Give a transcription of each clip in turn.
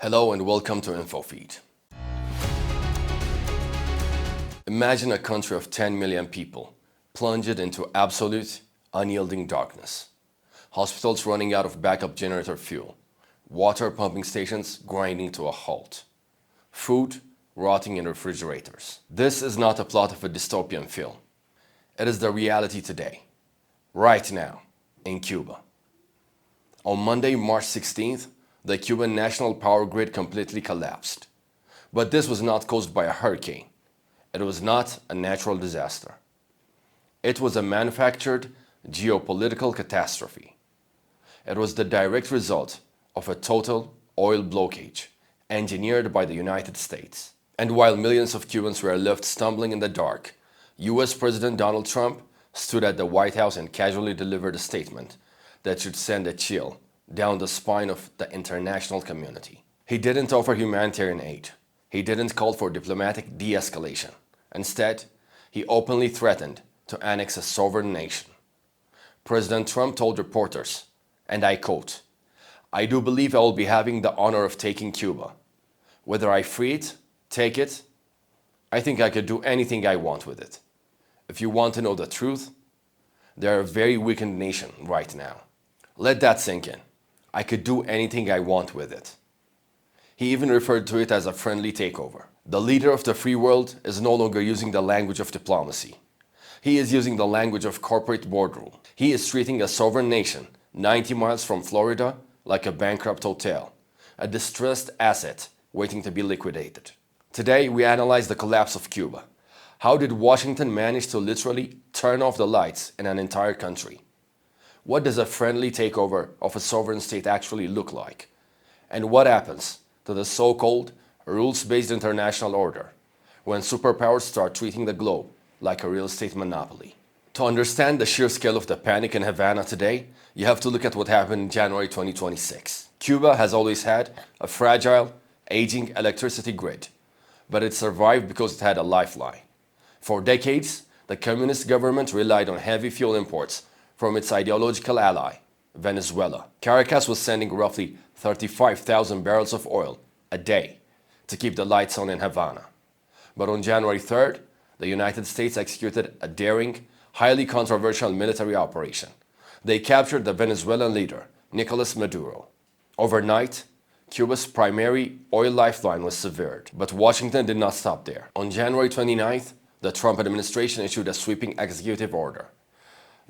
Hello and welcome to InfoFeed. Imagine a country of 10 million people plunged into absolute, unyielding darkness. Hospitals running out of backup generator fuel. Water pumping stations grinding to a halt. Food rotting in refrigerators. This is not a plot of a dystopian film. It is the reality today, right now, in Cuba. On Monday, March 16th, the Cuban national power grid completely collapsed. But this was not caused by a hurricane. It was not a natural disaster. It was a manufactured geopolitical catastrophe. It was the direct result of a total oil blockade engineered by the United States. And while millions of Cubans were left stumbling in the dark, US President Donald Trump stood at the White House and casually delivered a statement that should send a chill down the spine of the international community. He didn't offer humanitarian aid. He didn't call for diplomatic de-escalation. Instead, he openly threatened to annex a sovereign nation. President Trump told reporters, and I quote, "I do believe I will be having the honor of taking Cuba. Whether I free it, take it, I think I could do anything I want with it. If you want to know the truth, they are a very weakened nation right now." Let that sink in. I could do anything I want with it. He even referred to it as a friendly takeover. The leader of the free world is no longer using the language of diplomacy. He is using the language of corporate boardroom. He is treating a sovereign nation 90 miles from Florida like a bankrupt hotel, a distressed asset waiting to be liquidated. Today, we analyze the collapse of Cuba. How did Washington manage to literally turn off the lights in an entire country? What does a friendly takeover of a sovereign state actually look like? And what happens to the so-called rules-based international order when superpowers start treating the globe like a real estate monopoly? To understand the sheer scale of the panic in Havana today, you have to look at what happened in January 2026. Cuba has always had a fragile, aging electricity grid, but it survived because it had a lifeline. For decades, the communist government relied on heavy fuel imports from its ideological ally, Venezuela. Caracas was sending roughly 35,000 barrels of oil a day to keep the lights on in Havana. But on January 3rd, the United States executed a daring, highly controversial military operation. They captured the Venezuelan leader, Nicolas Maduro. Overnight, Cuba's primary oil lifeline was severed, but Washington did not stop there. On January 29th, the Trump administration issued a sweeping executive order.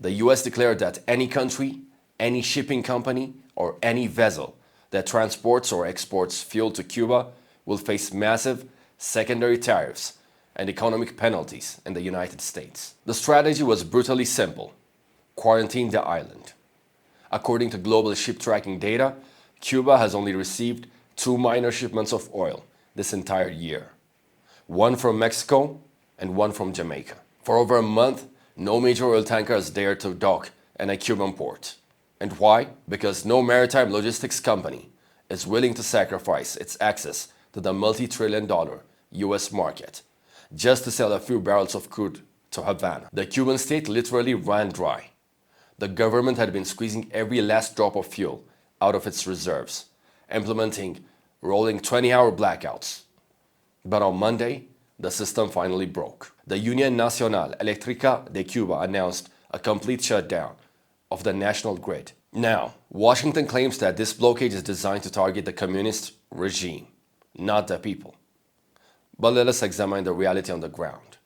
The US declared that any country, any shipping company, or any vessel that transports or exports fuel to Cuba will face massive secondary tariffs and economic penalties in the United States. The strategy was brutally simple: quarantine the island. According to global ship tracking data, Cuba has only received 2 minor shipments of oil this entire year. One from Mexico and one from Jamaica. For over a month, no major oil tanker has dared to dock in a Cuban port. And why? Because no maritime logistics company is willing to sacrifice its access to the multi-trillion-dollar US market just to sell a few barrels of crude to Havana. The Cuban state literally ran dry. The government had been squeezing every last drop of fuel out of its reserves, implementing rolling 20-hour blackouts. But on Monday, the system finally broke. The Unión Nacional Eléctrica de Cuba announced a complete shutdown of the national grid. Now, Washington claims that this blockade is designed to target the communist regime, not the people. But let us examine the reality on the ground.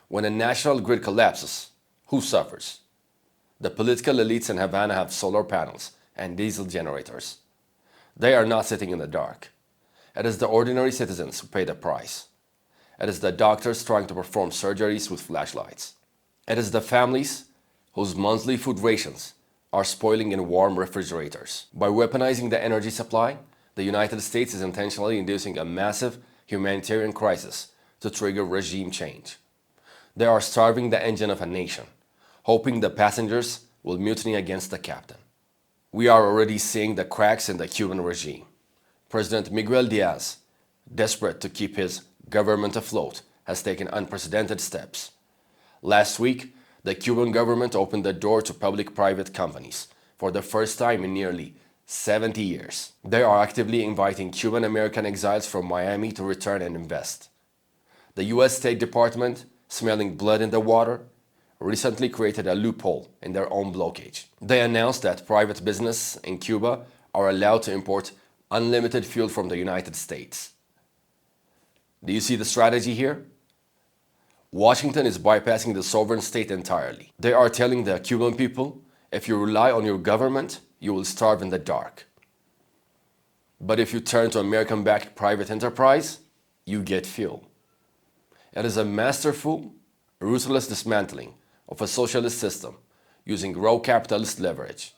When a national grid collapses, who suffers? The political elites in Havana have solar panels and diesel generators. They are not sitting in the dark. It is the ordinary citizens who pay the price. It is the doctors trying to perform surgeries with flashlights. It is the families whose monthly food rations are spoiling in warm refrigerators. By weaponizing the energy supply, the United States is intentionally inducing a massive humanitarian crisis to trigger regime change. They are starving the engine of a nation, hoping the passengers will mutiny against the captain. We are already seeing the cracks in the Cuban regime. President Miguel Diaz, desperate to keep his government afloat, has taken unprecedented steps. Last week, the Cuban government opened the door to public-private companies for the first time in nearly 70 years. They are actively inviting Cuban American exiles from Miami to return and invest. The US State Department, smelling blood in the water, recently created a loophole in their own blockade. They announced that private business in Cuba are allowed to import unlimited fuel from the United States. Do you see the strategy here? Washington is bypassing the sovereign state entirely. They are telling the Cuban people, if you rely on your government, you will starve in the dark. But if you turn to American-backed private enterprise, you get fuel. It is a masterful, ruthless dismantling of a socialist system using raw capitalist leverage.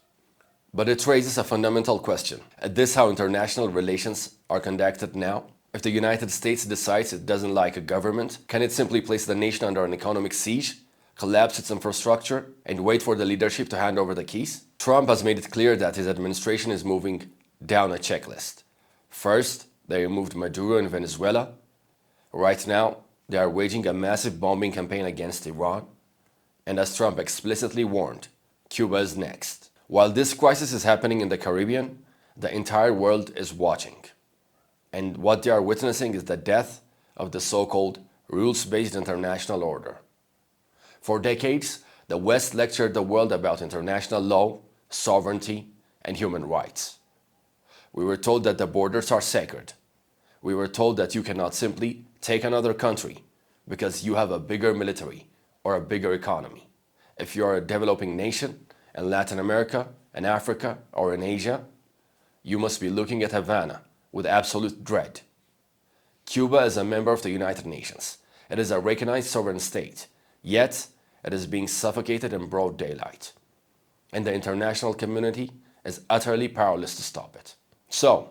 But it raises a fundamental question. Is this how international relations are conducted now? If the United States decides it doesn't like a government, can it simply place the nation under an economic siege, collapse its infrastructure, and wait for the leadership to hand over the keys? Trump has made it clear that his administration is moving down a checklist. First, they removed Maduro in Venezuela. Right now, they are waging a massive bombing campaign against Iran. And as Trump explicitly warned, Cuba is next. While this crisis is happening in the Caribbean, the entire world is watching. And what they are witnessing is the death of the so-called rules-based international order. For decades, the West lectured the world about international law, sovereignty, and human rights. We were told that the borders are sacred. We were told that you cannot simply take another country because you have a bigger military or a bigger economy. If you are a developing nation in Latin America, in Africa, or in Asia, you must be looking at Havana with absolute dread. Cuba is a member of the United Nations. It is a recognized sovereign state, yet it is being suffocated in broad daylight. And the international community is utterly powerless to stop it. So,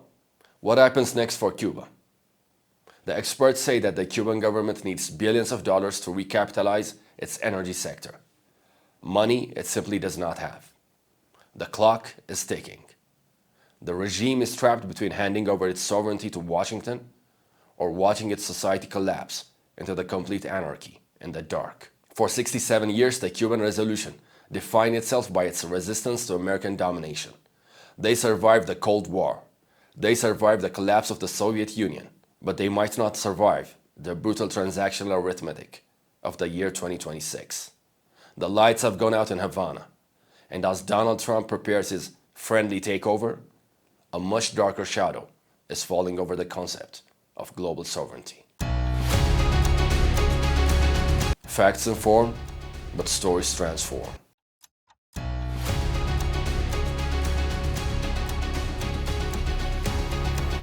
what happens next for Cuba? The experts say that the Cuban government needs billions of dollars to recapitalize its energy sector. Money it simply does not have. The clock is ticking. The regime is trapped between handing over its sovereignty to Washington or watching its society collapse into the complete anarchy in the dark. For 67 years, the Cuban Revolution defined itself by its resistance to American domination. They survived the Cold War. They survived the collapse of the Soviet Union, but they might not survive the brutal transactional arithmetic of the year 2026. The lights have gone out in Havana, and as Donald Trump prepares his friendly takeover, a much darker shadow is falling over the concept of global sovereignty. Facts inform, but stories transform.